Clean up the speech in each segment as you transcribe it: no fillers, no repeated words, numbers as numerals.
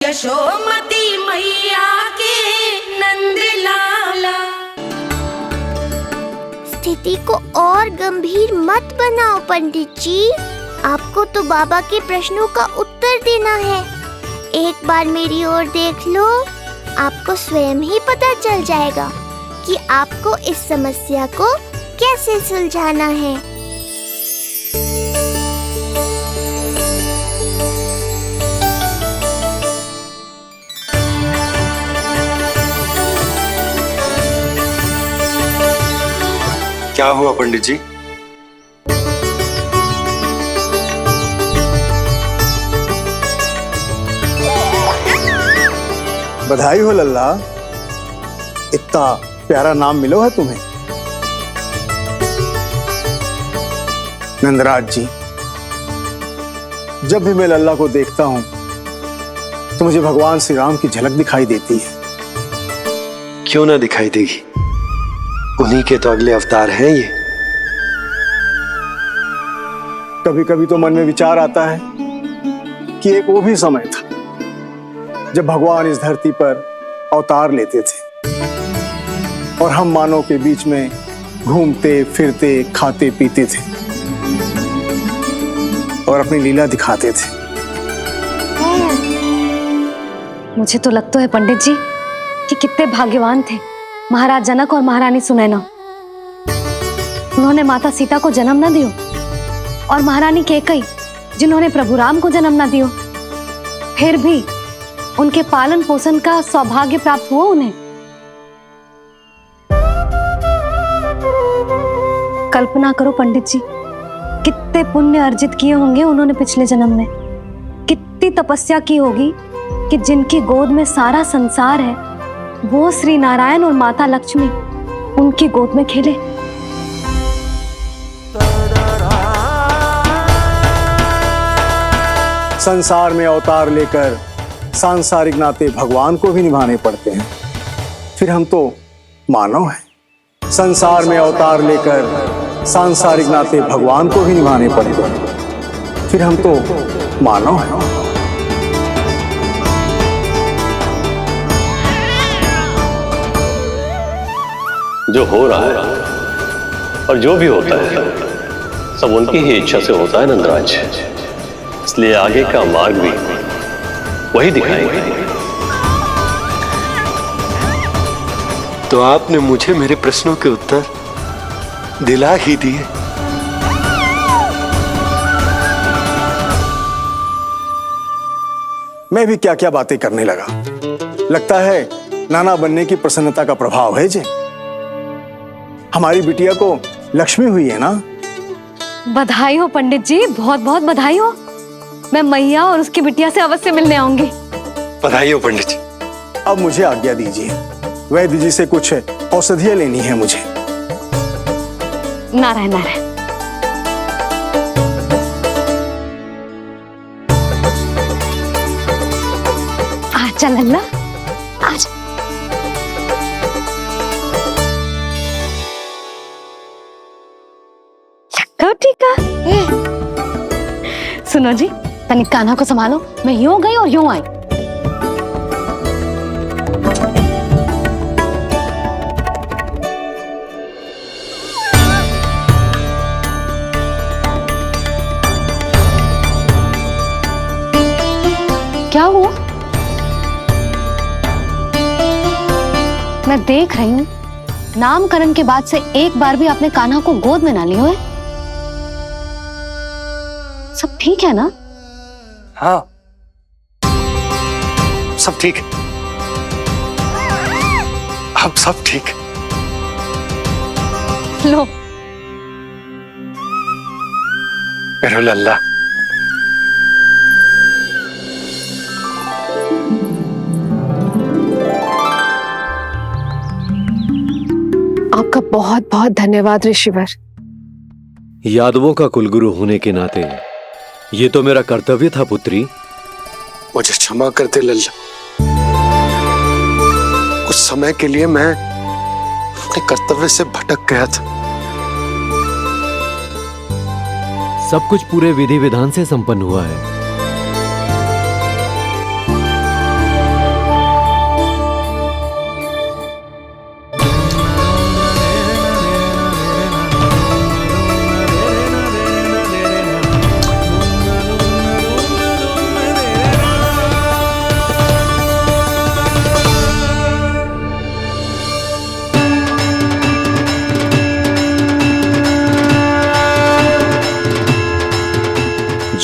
यशोमती मैया के नंद लाला। स्थिति को और गंभीर मत बनाओ पंडित जी, आपको तो बाबा के प्रश्नों का उत्तर देना है। एक बार मेरी ओर देख लो, आपको स्वयं ही पता चल जाएगा कि आपको इस समस्या को कैसे सुलझाना है। क्या हुआ पंडित जी? बधाई हो लल्ला, इतना प्यारा नाम मिलो है तुम्हें। नंदराज जी, जब भी मैं लल्ला को देखता हूं तो मुझे भगवान श्री राम की झलक दिखाई देती है। क्यों ना दिखाई देगी, उन्हीं के तो अगले अवतार हैं ये। कभी कभी तो मन में विचार आता है कि एक वो भी समय था जब भगवान इस धरती पर अवतार लेते थे और हम मानव के बीच में घूमते फिरते खाते पीते थे और अपनी लीला दिखाते थे। मुझे तो लगता है पंडित जी कि कितने भाग्यवान थे महाराज जनक और महारानी सुनैना। उन्होंने माता सीता को जन्म न दियो और महारानी कैकेयी जिन्होंने प्रभु राम को जन्म न दियो, फिर भी उनके पालन पोषण का सौभाग्य प्राप्त हुआ उन्हें। कल्पना करो पंडित जी, कितने पुण्य अर्जित किए होंगे उन्होंने पिछले जन्म में, कितनी तपस्या की होगी कि जिनकी गोद में सारा संसार है वो श्री नारायण और माता लक्ष्मी उनकी गोद में खेले। संसार में अवतार लेकर सांसारिक नाते भगवान को भी निभाने पड़ते हैं, फिर हम तो मानव हैं। संसार में अवतार लेकर सांसारिक नाते भगवान को भी निभाने पड़ते हैं, फिर हम तो मानव हैं। जो हो रहा है और जो भी होता है सब उनकी ही इच्छा से होता है नंदराज, इसलिए आगे का मार्ग भी वही दिखाएंगे। तो आपने मुझे मेरे प्रश्नों के उत्तर दिला ही दिए। मैं भी क्या क्या बातें करने लगा। लगता है नाना बनने की प्रसन्नता का प्रभाव है जे। हमारी बिटिया को लक्ष्मी हुई है ना। बधाई हो पंडित जी, बहुत बहुत बधाई हो। मैं मैया और उसकी बिटिया से अवश्य मिलने आऊंगी। बधाई हो पंडित जी। अब मुझे आज्ञा दीजिए, वैद्य जी से कुछ औषधियां लेनी है मुझे। नारायण नारायण। आजा लल्ला, आजा। ठीक है। सुनो जी, तनिक कान्हा को संभालो, मैं यूं गई और यूं आई। क्या हुआ? मैं देख रही हूं नामकरण के बाद से एक बार भी आपने कान्हा को गोद में ना लियो है। सब ठीक है ना? हाँ, सब ठीक है। अब सब ठीक। लो मेरा लल्ला। आपका बहुत बहुत धन्यवाद ऋषिवर। यादवों का कुलगुरु होने के नाते ये तो मेरा कर्तव्य था पुत्री। मुझे क्षमा कर दे लल्ला, कुछ समय के लिए मैं अपने कर्तव्य से भटक गया था। सब कुछ पूरे विधि विधान से संपन्न हुआ है।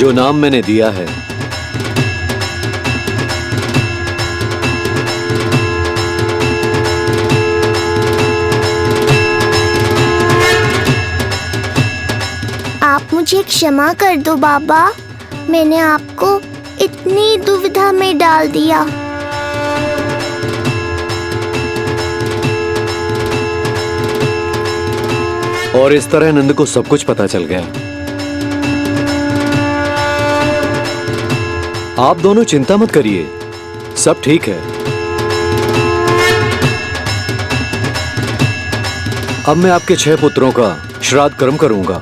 जो नाम मैंने दिया है आप मुझे क्षमा कर दो बाबा, मैंने आपको इतनी दुविधा में डाल दिया। और इस तरह नंद को सब कुछ पता चल गया। आप दोनों चिंता मत करिए, सब ठीक है। अब मैं आपके 6 पुत्रों का श्राद्ध कर्म करूंगा।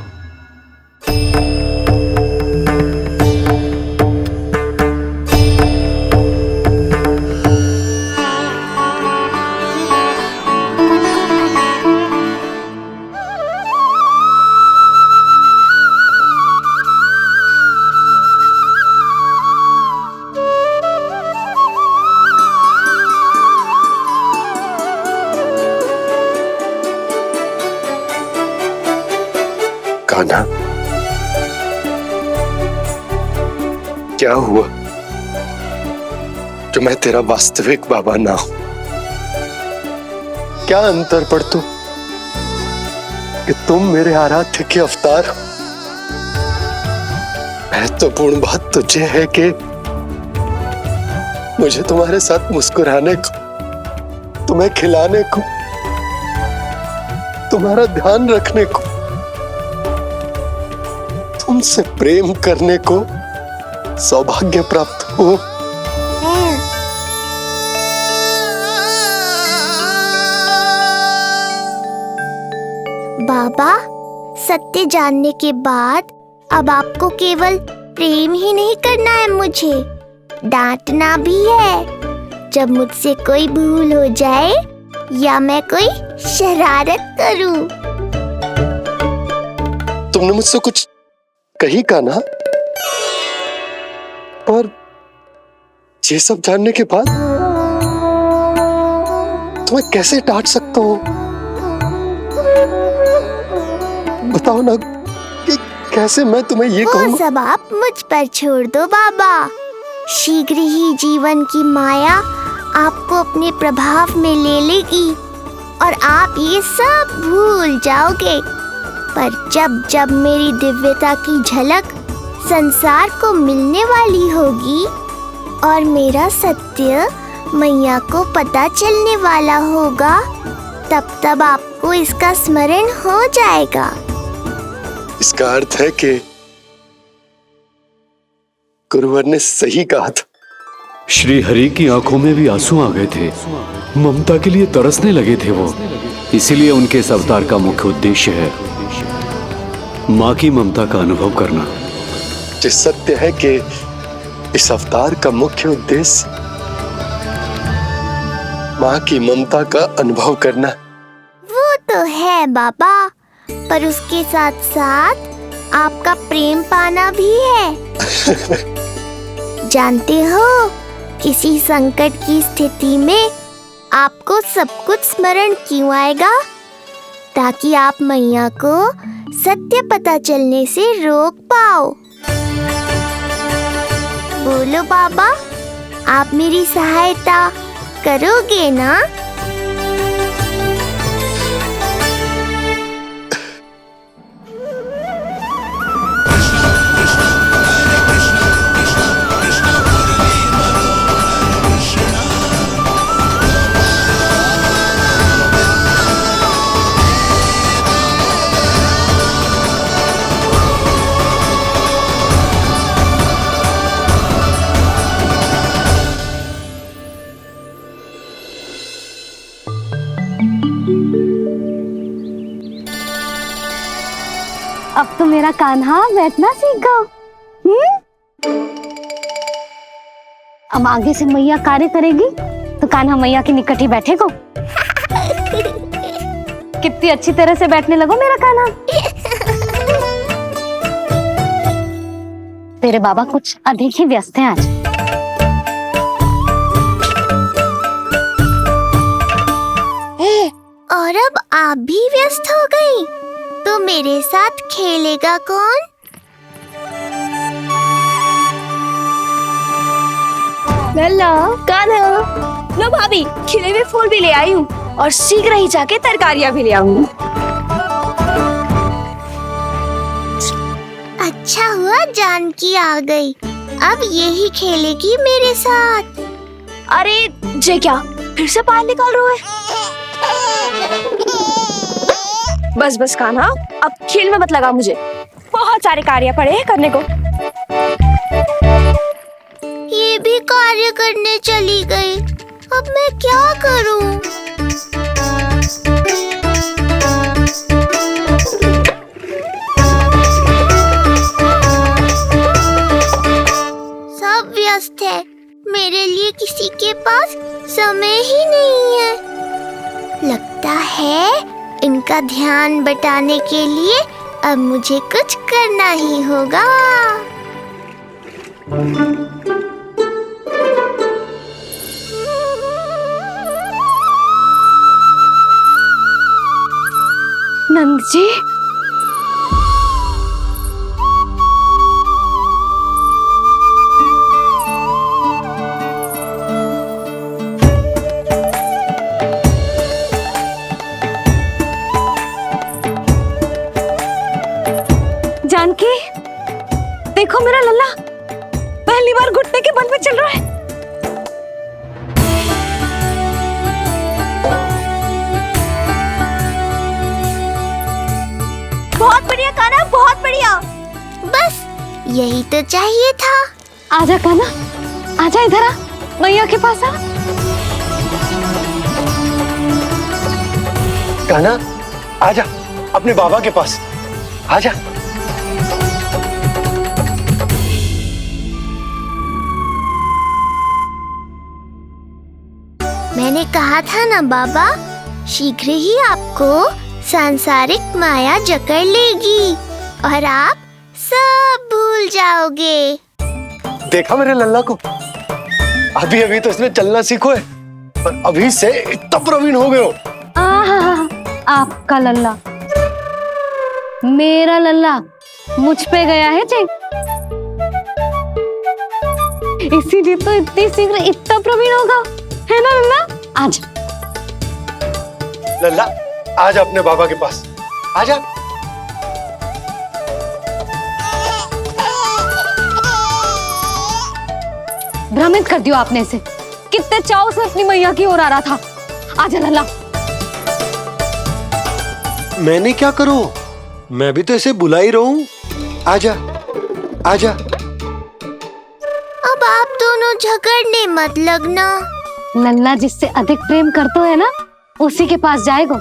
कान्हा, क्या हुआ जो मैं तेरा वास्तविक बाबा ना हूं? क्या अंतर पड़ तू कि तुम मेरे आराध्य के अवतार हो? महत्वपूर्ण बात तुझे है कि मुझे तुम्हारे साथ मुस्कुराने को, तुम्हें खिलाने को, तुम्हारा ध्यान रखने को, तुमसे प्रेम करने को सौभाग्य प्राप्त हो। बाबा, सत्य जानने के बाद अब आपको केवल प्रेम ही नहीं करना है, मुझे डांटना भी है जब मुझसे कोई भूल हो जाए या मैं कोई शरारत करूं। तुमने मुझसे कुछ कही कान्हा, पर ये सब जानने के बाद तुम्हें कैसे डांट सकता हूं? बताओ ना कि कैसे मैं तुम्हें ये वो कहूं? सब आप मुझ पर छोड़ दो बाबा। शीघ्र ही जीवन की माया आपको अपने प्रभाव में ले लेगी और आप ये सब भूल जाओगे। पर जब जब मेरी दिव्यता की झलक संसार को मिलने वाली होगी और मेरा सत्य मैया को पता चलने वाला होगा, तब तब आपको इसका स्मरण हो जाएगा। इसका अर्थ है कि गुरुवर ने सही कहा था। श्री हरि की आंखों में भी आंसू आ गए थे, ममता के लिए तरसने लगे थे वो। इसीलिए उनके इस अवतार का मुख्य उद्देश्य है माँ की ममता का अनुभव करना। जो सत्य है कि इस अवतार का मुख्य उद्देश्य माँ की ममता का अनुभव करना। वो तो है बाबा, पर उसके साथ साथ आपका प्रेम पाना भी है। जानते हो, किसी संकट की स्थिति में आपको सब कुछ स्मरण क्यों आएगा? ताकि आप मैया को सत्य पता चलने से रोक पाओ। बोलो बाबा, आप मेरी सहायता करोगे ना? अब तो मेरा कान्हा बैठना सीख गया। अब आगे से मैया कार्य करेगी तो कान्हा मैया के निकट ही बैठेगा। कितनी अच्छी तरह से बैठने लगो मेरा कान्हा। तेरे बाबा कुछ अधिक ही व्यस्त हैं आज। और अब आप भी व्यस्त हो गई, तो मेरे साथ खेलेगा कौन? लल्ला कान्हा, लो भाभी, खिले हुए फूल भी ले आई हूँ और शीघ्र ही जाके तरकारियाँ भी ले आऊंगी। अच्छा हुआ जानकी आ गई, अब यही खेलेगी मेरे साथ। अरे जे क्या, फिर से पानी निकाल रहे हो? बस बस कान्हा, अब खेल में मत लगा मुझे, बहुत सारे कार्य पड़े हैं करने को। ये भी कार्य करने चली गई, अब मैं क्या करूं? सब व्यस्त है, मेरे लिए किसी के पास समय ही नहीं है। लगता है इनका ध्यान बटाने के लिए अब मुझे कुछ करना ही होगा। नंद जी, जानकी, देखो मेरा लल्ला पहली बार घुटने के बल पे चल रहा है। बहुत बढ़िया कान्हा, बहुत बढ़िया। बस यही तो चाहिए था। आजा कान्हा, आजा इधर आ, मैया के पास आ। कान्हा, आजा अपने बाबा के पास, आजा। मैंने कहा था ना बाबा, शीघ्र ही आपको सांसारिक माया जकड़ लेगी और आप सब भूल जाओगे। देखा मेरे लल्ला को, अभी अभी तो इसने चलना सीखो है, पर अभी से इतना प्रवीण हो गए हो। आपका लल्ला, मेरा लल्ला मुझ पे गया है जी, इसीलिए तो इतनी शीघ्र इतना प्रवीण होगा, है ना लल्ला? आजा लल्ला, आजा अपने बाबा के पास, आजा। भ्रमित कर दियो आपने इसे, कितने चाव से अपनी मैया की ओर आ रहा था। आजा लल्ला। मैंने क्या करूं, मैं भी तो इसे बुला ही रहा हूं। आजा, आजा। अब आप दोनों झगड़ने मत लगना। लल्ला जिससे अधिक प्रेम करते है ना, उसी के पास जाएगा,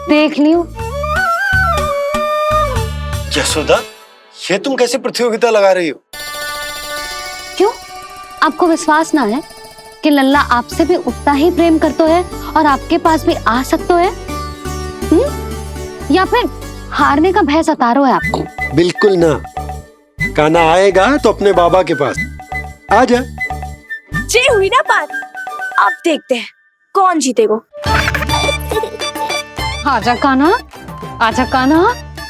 देख लियो। यशोदा, ये तुम कैसे प्रतियोगिता लगा रही हो? क्यों, आपको विश्वास ना है कि लल्ला आपसे भी उतना ही प्रेम करता है और आपके पास भी आ सकता है? या फिर हारने का भय सता रहा है आपको? बिल्कुल ना, कान्हा आएगा तो अपने बाबा के पास, आजा। जे हुई ना बात, अब देखते हैं कौन जीतेगा। आजा कान्हा, आजा कान्हा,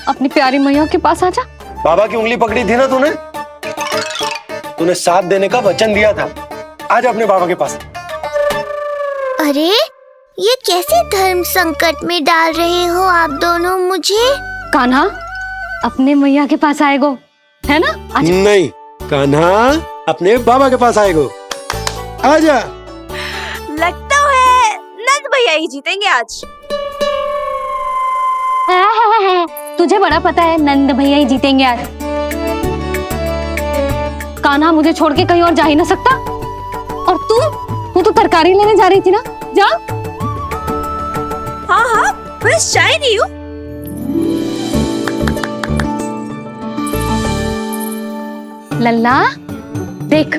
अपनी प्यारी मैया के पास आजा। बाबा की उंगली पकड़ी थी ना तूने, तूने साथ देने का वचन दिया था, आजा अपने बाबा के पास। अरे ये कैसे धर्म संकट में डाल रहे हो आप दोनों मुझे? कान्हा अपने मैया के पास आएगो, है ना? आजा। नहीं, कान्हा अपने बाबा के पास आएगो, आजा। लगता है नंद भैया ही जीतेंगे आज। तुझे बड़ा पता है नंद भैया ही जीतेंगे आज। कान्हा मुझे छोड़ के कहीं और जा ही ना सकता। और तू तो तरकारी लेने जा रही थी ना, जा। हाँ हाँ, बस जा ही रही हूँ। लल्ला देख,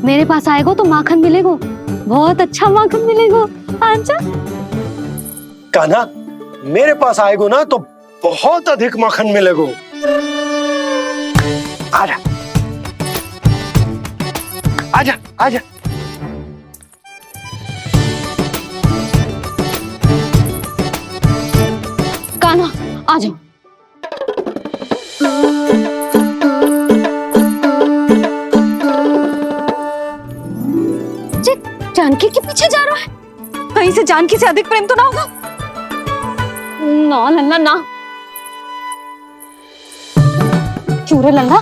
मेरे पास आएगो तो माखन मिलेगो, बहुत अच्छा माखन मिलेगो। आजा। कान्हा मेरे पास आएगो ना तो बहुत अधिक माखन मिलेगो, आजा, आजा, आजा। कान्हा आ जाओ। जानकी के पीछे जा रहा है? कहीं से जानकी से अधिक प्रेम तो ना होगा? ना लल्ला ना। क्यों रे लल्ला,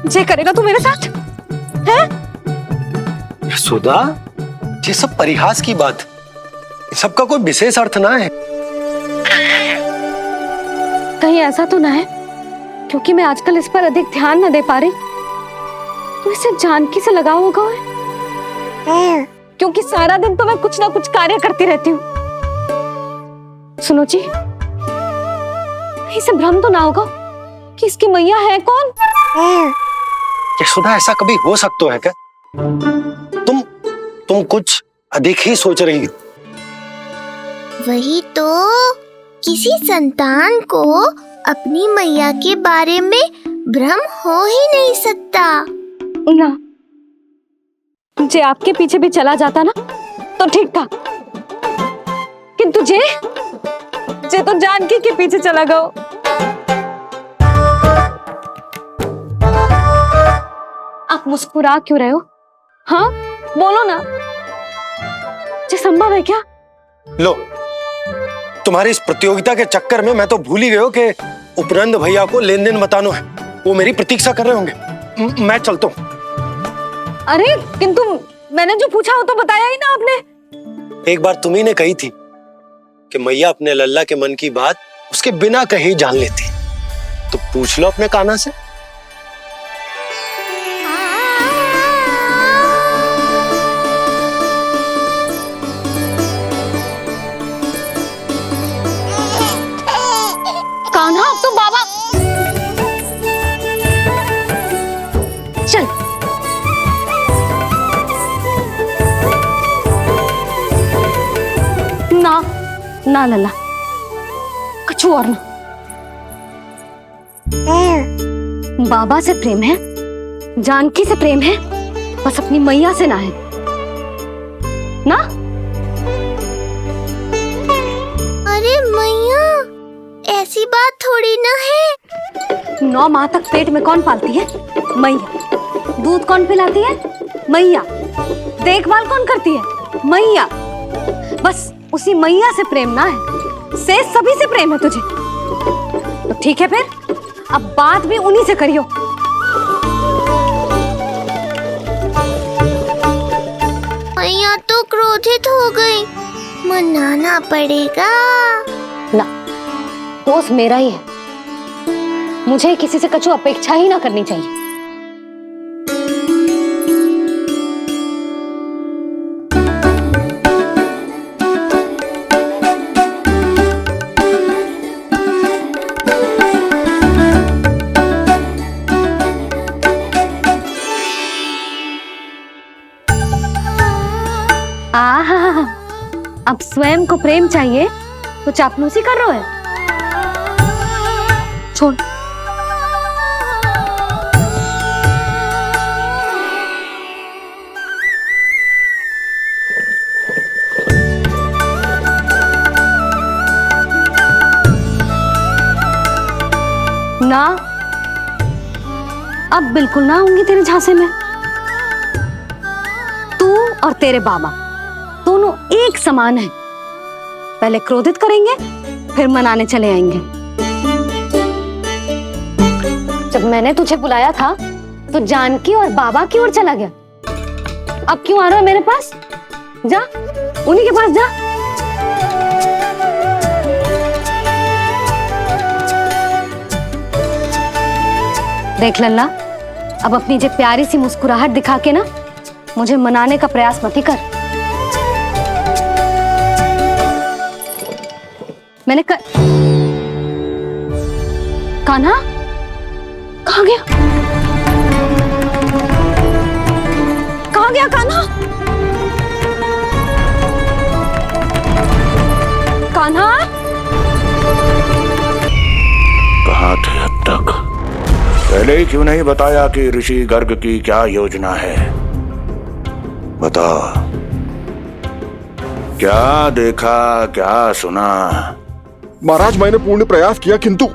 जे करेगा तू मेरे साथ है? यशोदा, ये सब परिहास की बात, सबका कोई विशेष अर्थ ना है। कहीं ऐसा तो ना है क्योंकि मैं आजकल इस पर अधिक ध्यान न दे पा रही तो इसे जानकी से लगाव होगा है? क्योंकि सारा दिन तो मैं कुछ ना कुछ कार्य करती रहती हूँ। सुनो जी, इसे भ्रम तो ना होगा कि इसकी मैया है कौन? यशोदा, ऐसा कभी हो सकता है क्या? तुम कुछ अधिक ही सोच रही हो। वही तो, किसी संतान को अपनी मैया के बारे में भ्रम हो ही नहीं सकता। ना, जे आपके पीछे भी चला जाता ना तो ठीक था, किंतु जे तो जानकी के पीछे चला गया। आप मुस्कुरा क्यों रहे हो? हाँ बोलो ना, ये संभव है क्या? लो, तुम्हारी इस प्रतियोगिता के चक्कर में मैं तो भूल ही गया हूं कि उपनंद भैया को लेन देन बताना है। वो मेरी प्रतीक्षा कर रहे होंगे। मैं चलता हूँ। अरे किंतु मैंने जो पूछा वो तो बताया ही ना आपने। एक बार तुम्ही ने कही थी कि मैया अपने लल्ला के मन की बात उसके बिना कहीं जान लेती, तो पूछ लो अपने कान्हा से। कान्हा, अब तो बाबा चल। ना ना लल्ला, कछु और ना। बाबा से प्रेम है, जानकी से प्रेम है, बस अपनी मैया से ना है ना। अरे मैया, ऐसी बात थोड़ी ना है। 9 माह तक पेट में कौन पालती है? मैया। दूध कौन पिलाती है? मैया। देखभाल कौन करती है? मैया। बस उसी मैया से प्रेम ना है, से सभी से प्रेम है तुझे। तो ठीक है फिर, अब बात भी उन्हीं से करियो। मैया तो क्रोधित हो गई, मनाना पड़ेगा। ना, दोस्त मेरा ही है, मुझे किसी से कछु अपेक्षा ही ना करनी चाहिए। आहा, अब स्वयं को प्रेम चाहिए तो चापलूसी कर रहे हो? छोड़। ना, अब बिल्कुल ना आऊंगी तेरे झांसे में। तू और तेरे बाबा दोनों एक समान हैं। पहले क्रोधित करेंगे, फिर मनाने चले आएंगे। जब मैंने तुझे बुलाया था तो जानकी और बाबा की ओर चला गया। अब क्यों आ रहा है मेरे पास? जा, उन्हीं के पास जा। देख लल्ला, अब अपनी जो प्यारी सी मुस्कुराहट दिखा के ना मुझे मनाने का प्रयास मत ही कर। मैंने कान्हा कहाँ गया? कहाँ गया कान्हा? कान्हा कहाँ थे अब तक? पहले ही क्यों नहीं बताया कि ऋषि गर्ग की क्या योजना है? बता, क्या देखा, क्या सुना? महाराज, मैंने पूर्ण प्रयास किया किंतु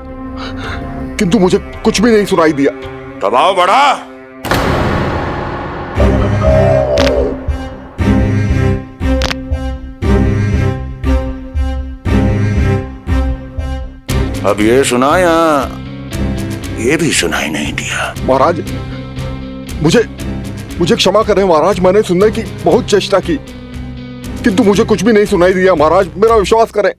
मुझे कुछ भी नहीं सुनाई दिया। दबाव बढ़ा। अब ये सुना या ये भी सुनाई नहीं दिया? महाराज, मुझे क्षमा करें महाराज, मैंने सुनने की बहुत चेष्टा की किंतु मुझे कुछ भी नहीं सुनाई दिया। महाराज मेरा विश्वास करें।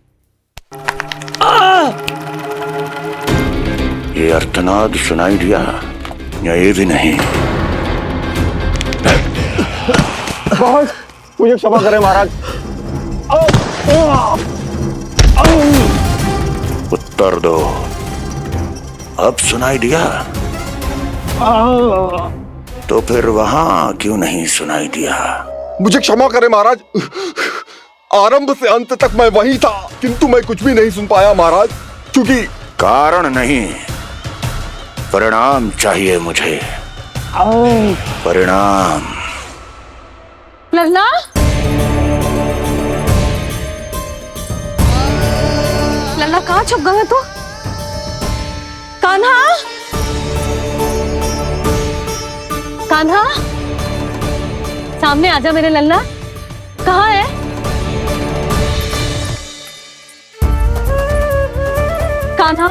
ये अर्थनाद सुनाई दिया या ये भी नहीं? मुझे क्षमा करें महाराज। उत्तर दो, अब सुनाई दिया? तो फिर वहां क्यों नहीं सुनाई दिया? मुझे क्षमा करें महाराज, आरंभ से अंत तक मैं वहीं था किंतु मैं कुछ भी नहीं सुन पाया महाराज, क्योंकि कारण नहीं, परिणाम चाहिए मुझे। परिणाम। लल्ला, लल्ला कहाँ छुप गया तू? कान्हा, कान्हा, सामने आजा मेरे लल्ला। कहाँ है? कान्हा,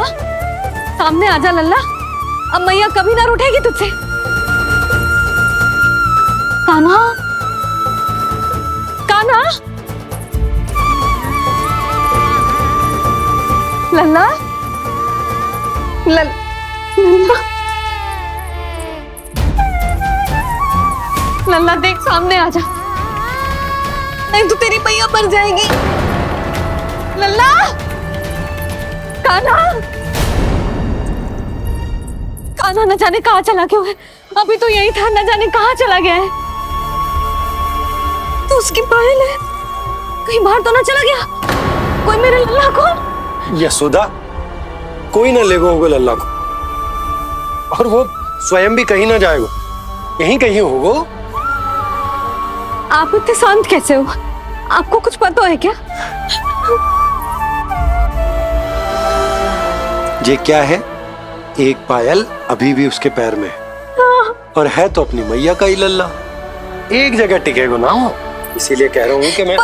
सामने आजा लल्ला। अब मैया कभी ना रूठेगी तुझसे। कान्हा, कान्हा, लल्ला, लल्ला, लल्ला देख सामने आ जा, नहीं तो तेरी मैया मर जाएगी। लल्ला, कान्हा, कान्हा न जाने कहाँ चला गया है। अभी तो यही था, न जाने कहाँ चला गया है। तो उसकी पायल है, कहीं बाहर तो ना चला गया। कोई मेरे लल्ला को? यशोदा, कोई ना लेगा होगा लल्ला को, और वो स्वयं भी कहीं ना जाएगा, यहीं कहीं होगा। आप इतने शांत कैसे हो? आपको कुछ पता है क्या? ये क्या है? एक पायल अभी भी उसके पैर में है, और है तो अपनी मैया का ही लल्ला। एक जगह टिकेगा ना, इसीलिए कह रहा हूँ कि मैं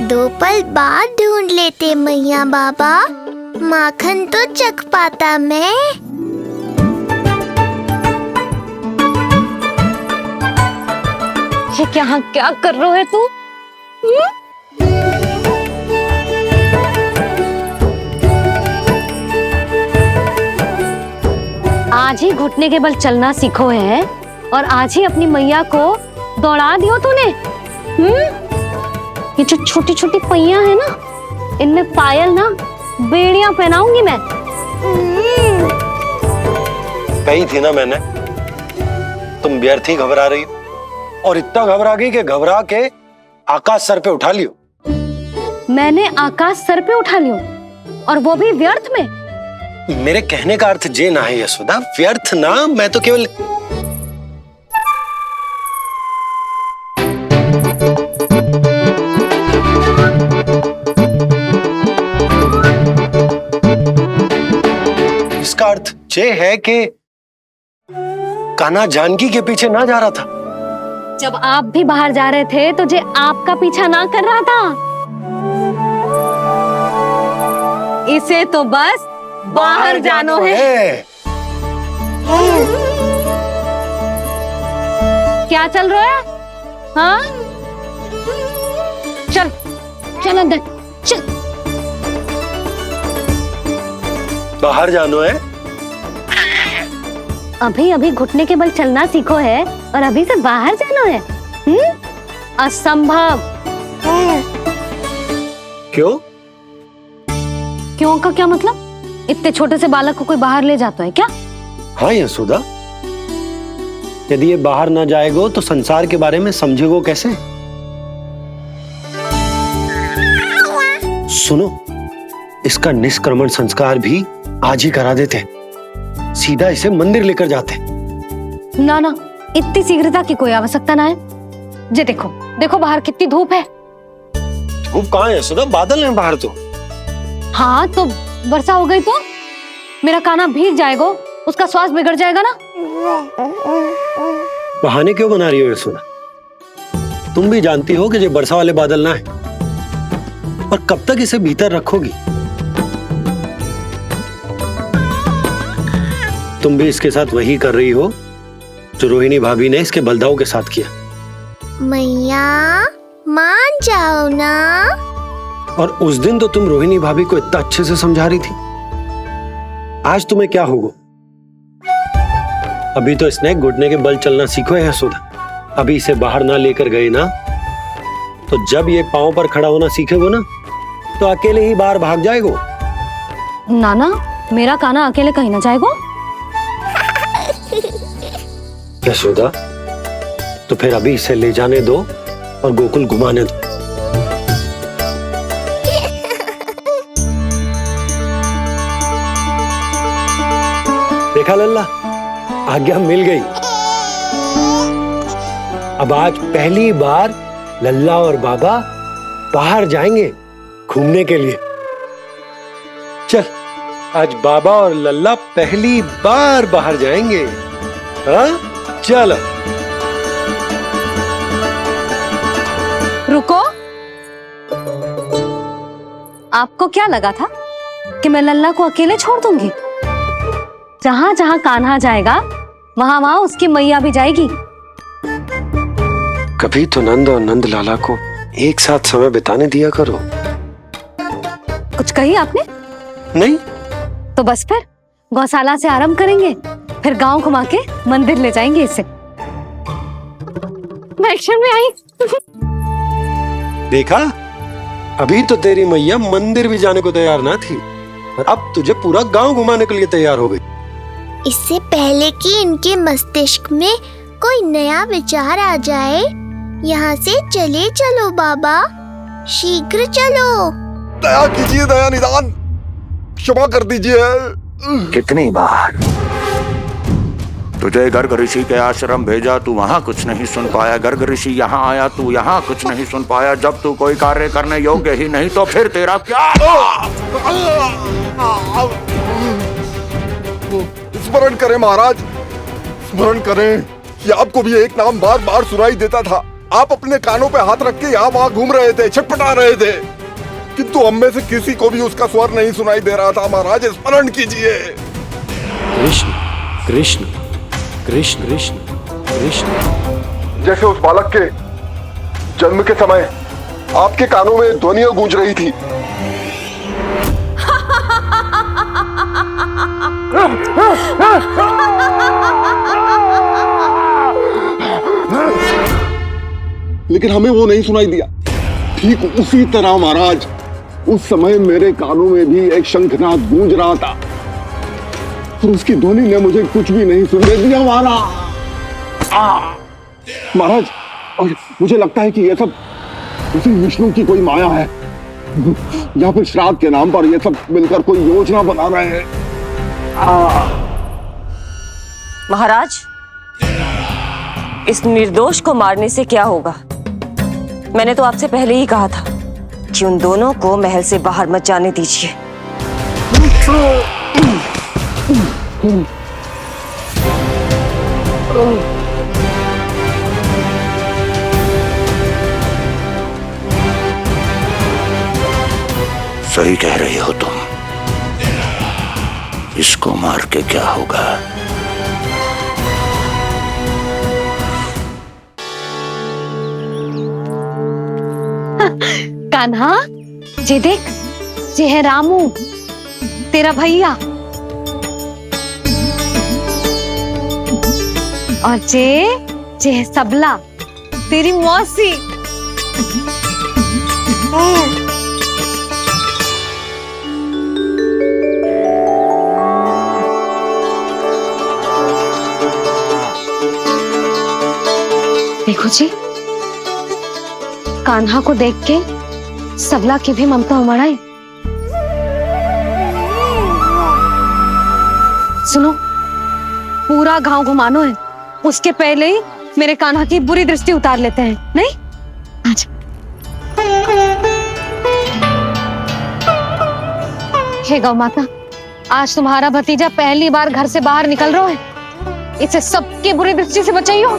दो पल बाद ढूंढ लेते मैया बाबा, माखन तो चख पाता मैं। ये क्या कर रहे है तू? आज ही घुटने के बल चलना सीखो है और आज ही अपनी मैया को दौड़ा दियो तूने। ये जो छोटी छोटी पहियां है ना, इनमें पायल ना बेड़ियां पहनाऊंगी मैं। कही थी ना मैंने, तुम व्यर्थ ही घबरा रही हो, और इतना घबरा गई कि घबरा के आकाश सर पे उठा लियो। मैंने आकाश सर पे उठा लियो, और वो भी व्यर्थ में? मेरे कहने का अर्थ जे ना है यशोदा, व्यर्थ ना, मैं तो केवल इसका अर्थ ये है कि कान्हा जानकी के पीछे ना जा रहा था। जब आप भी बाहर जा रहे थे तो जे आपका पीछा ना कर रहा था। इसे तो बस बाहर जानो है। क्या चल रहा है? हाँ, चल चल अंदर चल। बाहर जानो है? अभी अभी घुटने के बल चलना सीखो है और अभी से बाहर जाना है? असंभव। क्यों? क्यों का क्या मतलब? इतने छोटे से बालक को कोई बाहर ले जाता है क्या? हाँ यशोदा, यदि ये बाहर ना जाएगो तो संसार के बारे में समझेगो कैसे? सुनो, इसका निष्क्रमण संस्कार भी आज ही करा देते, सीधा इसे मंदिर लेकर जाते। ना ना, इतनी शीघ्रता की कोई आवश्यकता ना है। जे देखो देखो बाहर कितनी धूप है। धूप कहाँ है यशोदा, बादल हैं बाहर तो। हाँ तो वर्षा हो गई तो मेरा कान्हा भीग जाएगा, उसका स्वास्थ्य बिगड़ जाएगा ना। बहाने क्यों बना रही हो यशोदा? तुम भी जानती हो कि ये वर्षा वाले बादल ना है, और कब तक इसे भीतर रखोगी? तुम भी इसके साथ वही कर रही हो जो रोहिणी भाभी ने इसके बलदाऊ के साथ किया। मैया मान जाओ ना। और उस दिन तो तुम रोहिणी भाभी को इतना अच्छे से समझा रही थी, आज तुम्हें क्या होगा? अभी तो इसने घुटने के बल चलना सीखो है यशोदा। अभी इसे बाहर ना लेकर गए ना, तो जब ये पांव पर खड़ा होना सीखेगो ना, तो अकेले ही बाहर भाग जाएगो। नाना, मेरा कान्हा अकेले कहीं ना जाएगा। यशोदा, तो फिर अभी इसे ले जाने दो और गोकुल घुमाने दो। देखा लल्ला, आज्ञा मिल गई। अब आज पहली बार लल्ला और बाबा बाहर जाएंगे घूमने के लिए। चल, आज बाबा और लल्ला पहली बार बाहर जाएंगे। हाँ, चलो। रुको, आपको क्या लगा था कि मैं लल्ला को अकेले छोड़ दूंगी? जहां जहां कान्हा जाएगा वहां वहां उसकी मैया भी जाएगी। कभी तो नंद और नंद लाला को एक साथ समय बिताने दिया करो। कुछ कही आपने? नहीं तो बस फिर गौशाला से आरंभ करेंगे, फिर गांव घुमा के मंदिर ले जाएंगे इसे। मैं एक्शन में आई। देखा, अभी तो तेरी मैया मंदिर भी जाने को तैयार ना थी, और अब तुझे पूरा गांव घुमाने के लिए तैयार हो गई। इससे पहले कि इनके मस्तिष्क में कोई नया विचार आ जाए, यहाँ से चले चलो बाबा, शीघ्र चलो। दया कीजिए, दया निदान, क्षमा कर दीजिए। कितनी बार तुझे गर्ग ऋषि के आश्रम भेजा, तू वहाँ कुछ नहीं सुन पाया। गर्ग ऋषि यहाँ आया, तू यहाँ कुछ नहीं सुन पाया। जब तू कोई कार्य करने योग्य ही नहीं, तो फिर तेरा क्या? स्मरण करें महाराज, स्मरण करें कि आपको भी एक नाम बार बार सुनाई देता था। आप अपने कानों पे हाथ रख के यहाँ वहाँ घूम रहे थे, छटपटा रहे थे, किंतु हम में से किसी को भी उसका स्वर नहीं सुनाई दे रहा था। महाराज, स्मरण कीजिए। कृष्ण कृष्ण कृष्ण कृष्ण कृष्ण। जैसे उस बालक के जन्म के समय आपके कानों में ध्वनियां गूंज रही थी। लेकिन हमें वो नहीं सुनाई दिया। ठीक उसी तरह महाराज, उस समय मेरे कानों में भी एक शंखनाद गूंज रहा था, और उसकी ध्वनि ने मुझे कुछ भी नहीं सुनने दिया महाराज। और मुझे लगता है कि ये सब उसी विष्णु की कोई माया है, या फिर श्राद्ध के नाम पर ये सब मिलकर कोई योजना बना रहे हैं। महाराज, इस निर्दोष को मारने से क्या होगा? मैंने तो आपसे पहले ही कहा था कि उन दोनों को महल से बाहर मत जाने दीजिए। सही कह रही हो तुम। इसको मार के क्या होगा? कान्हा, जे देख, जे है रामू, तेरा भैया, और जे है सबला, तेरी मौसी। देखो जी, कान्हा को देख के सबला की भी ममता उमड़ आई। सुनो, पूरा गांव घुमानो है, उसके पहले ही मेरे कान्हा की बुरी दृष्टि उतार लेते हैं, नहीं? अच्छा। हे गौ माता, आज तुम्हारा भतीजा पहली बार घर से बाहर निकल रहा है, इसे सबकी बुरी दृष्टि से बचाइयो।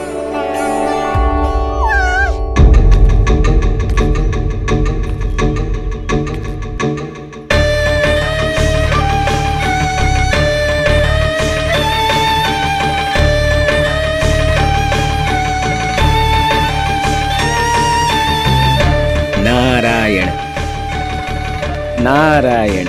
नारायण नारायण।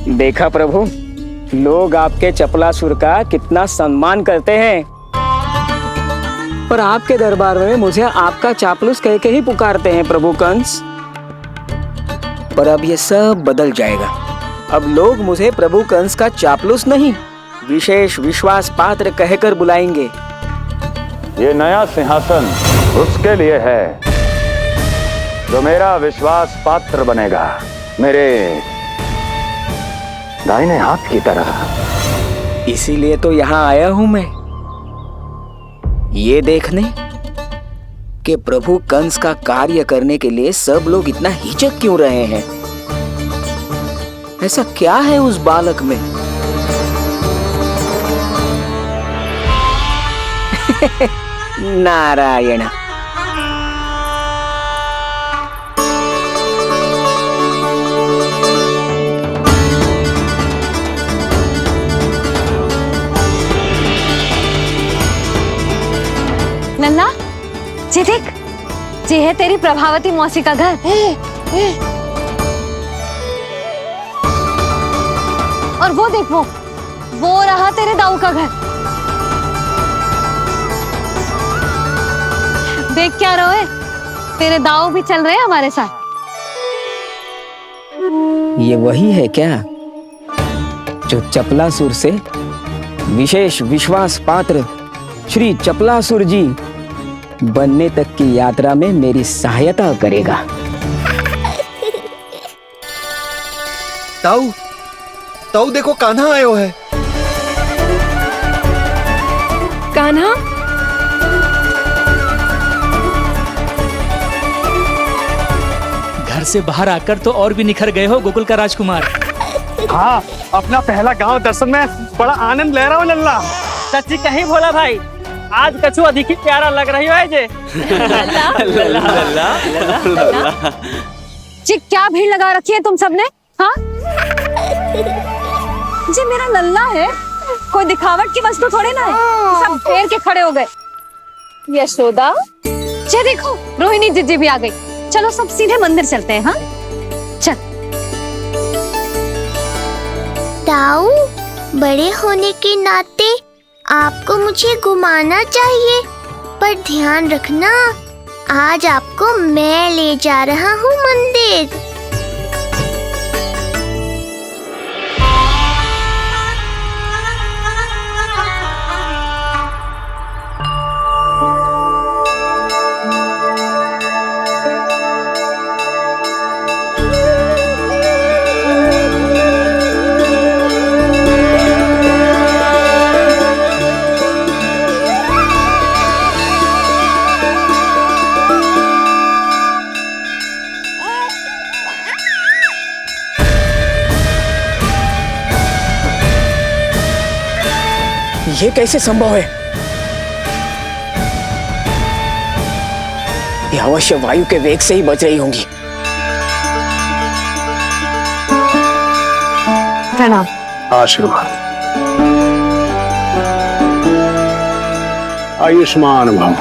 देखा प्रभु, लोग आपके चपलासुर का कितना सम्मान करते हैं, पर आपके दरबार में मुझे आपका चापलूस कह के ही पुकारते हैं प्रभु कंस। पर अब ये सब बदल जाएगा। अब लोग मुझे प्रभु कंस का चापलूस नहीं, विशेष विश्वास पात्र कहकर बुलाएंगे। ये नया सिंहासन उसके लिए है जो मेरा विश्वास पात्र बनेगा, मेरे दाहिने हाथ की तरह। इसीलिए तो यहाँ आया हूं मैं, ये देखने कि प्रभु कंस का कार्य करने के लिए सब लोग इतना हिचक क्यों रहे हैं। ऐसा क्या है उस बालक में? नारायण। नन्ना, जी देख, जी है तेरी प्रभावती मौसी का घर। और वो देख, वो रहा तेरे दाऊ का घर। देख क्या रहे, तेरे दाऊ भी चल रहे हैं हमारे साथ। ये वही है क्या जो चपलासुर से विशेष विश्वास पात्र श्री चपलासुर जी बनने तक की यात्रा में मेरी सहायता करेगा? ताऊ, ताऊ देखो, कान्हा आयो है। कान्हा, घर से बाहर आकर तो और भी निखर गए हो गोकुल का राजकुमार। हाँ, अपना पहला गांव दर्शन में बड़ा आनंद ले रहा हूँ लल्ला। सच्ची कहीं भोला भाई, आज कछु अधिक ही प्यारा लग रही है जे। जी क्या भीड़ लगा रखी है तुम सबने? हाँ जी, मेरा लल्ला है, कोई दिखावट की वस्तु थोड़ी ना है। सब घेर के खड़े हो गए। यशोदा, जी देखो, रोहिणी जीजी भी आ गई। चलो सब सीधे मंदिर चलते हैं। हाँ चल। ताऊ, बड़े होने के नाते आपको मुझे घुमाना चाहिए, पर ध्यान रखना, आज आपको मैं ले जा रहा हूँ मंदिर। ये कैसे संभव है? ये अवश्य वायु के वेग से ही बच रही होंगी। प्रणाम। आशीर्वाद। आयुष्मान भव।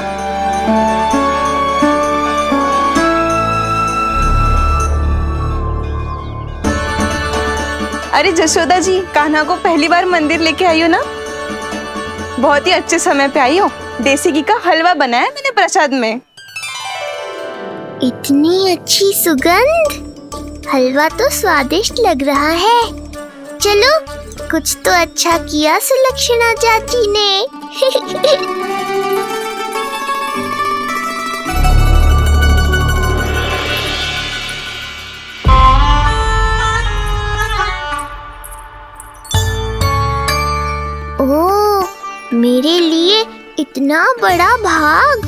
अरे जशोदा जी, कान्हा को पहली बार मंदिर लेके आई हो ना? बहुत ही अच्छे समय पे आई हो। देसी घी का हलवा बनाया मैंने प्रसाद में। इतनी अच्छी सुगंध, हलवा तो स्वादिष्ट लग रहा है। चलो, कुछ तो अच्छा किया सुलक्षणा चाची ने। ओह, मेरे लिए इतना बड़ा भाग।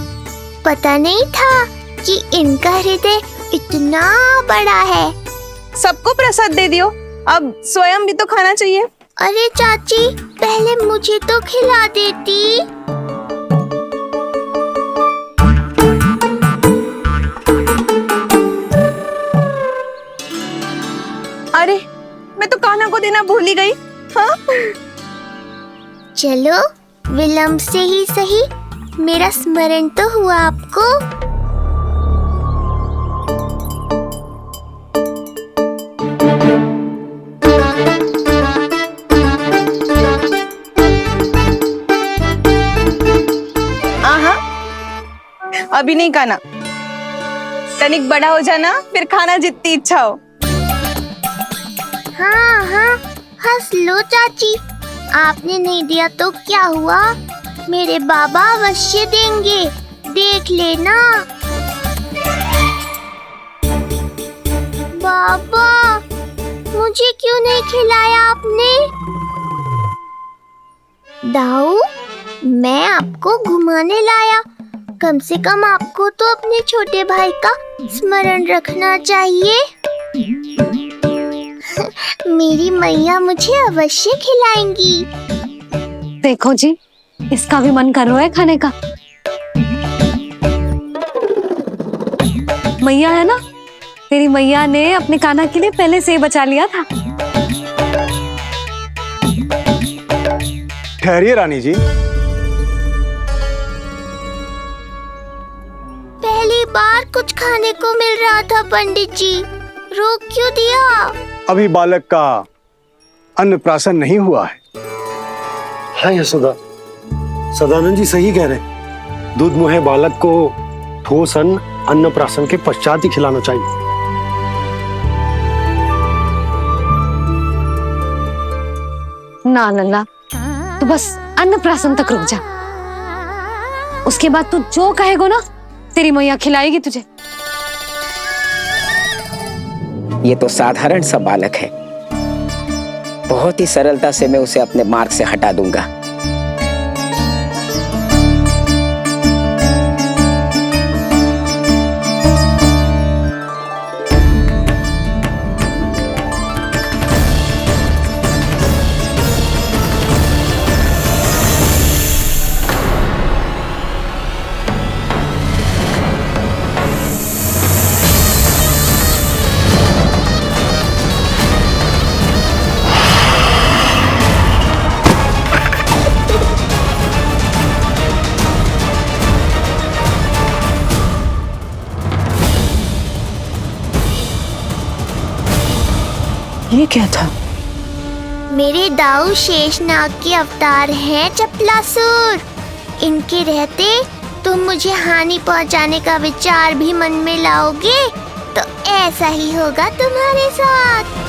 पता नहीं था कि इनका हृदय इतना बड़ा है। सबको प्रसाद दे दियो, अब स्वयं भी तो खाना चाहिए। अरे चाची, पहले मुझे तो खिला देती। अरे, मैं तो कान्हा को देना भूल ही गई। हाँ? चलो, विलंब से ही सही, मेरा स्मरण तो हुआ आपको। अभी नहीं खाना, तनिक बड़ा हो जाना, फिर खाना जितनी इच्छा हो। हाँ हाँ, हंस लो चाची, आपने नहीं दिया तो क्या हुआ, मेरे बाबा अवश्य देंगे, देख लेना। बाबा, मुझे क्यों नहीं खिलाया आपने? दाऊ, मैं आपको घुमाने लाया, कम से कम आपको तो अपने छोटे भाई का स्मरण रखना चाहिए। मेरी मैया मुझे अवश्य खिलाएंगी। देखो जी, इसका भी मन कर रहा है खाने का। मैया है ना, तेरी मैया ने अपने कान्हा के लिए पहले से ही बचा लिया था। ठहरिए रानी जी। पहली बार कुछ खाने को मिल रहा था पंडित जी, रोक क्यों दिया? अभी बालक का अन्नप्राशन नहीं हुआ है। हाँ यशोदा, सदानंद जी सही कह रहे। दूध मुहे बालक को ठोस अन्नप्राशन के पश्चात ही खिलाना चाहिए। ना लल्ला, तू बस अन्नप्राशन तक रुक जा, उसके बाद तू जो कहेगो ना, तेरी मैया खिलाएगी तुझे। ये तो साधारण सा बालक है, बहुत ही सरलता से मैं उसे अपने मार्ग से हटा दूंगा। ये क्या था? मेरे दाऊ शेषनाग के अवतार हैं चपलासुर। इनके रहते तुम मुझे हानि पहुंचाने का विचार भी मन में लाओगे तो ऐसा ही होगा तुम्हारे साथ।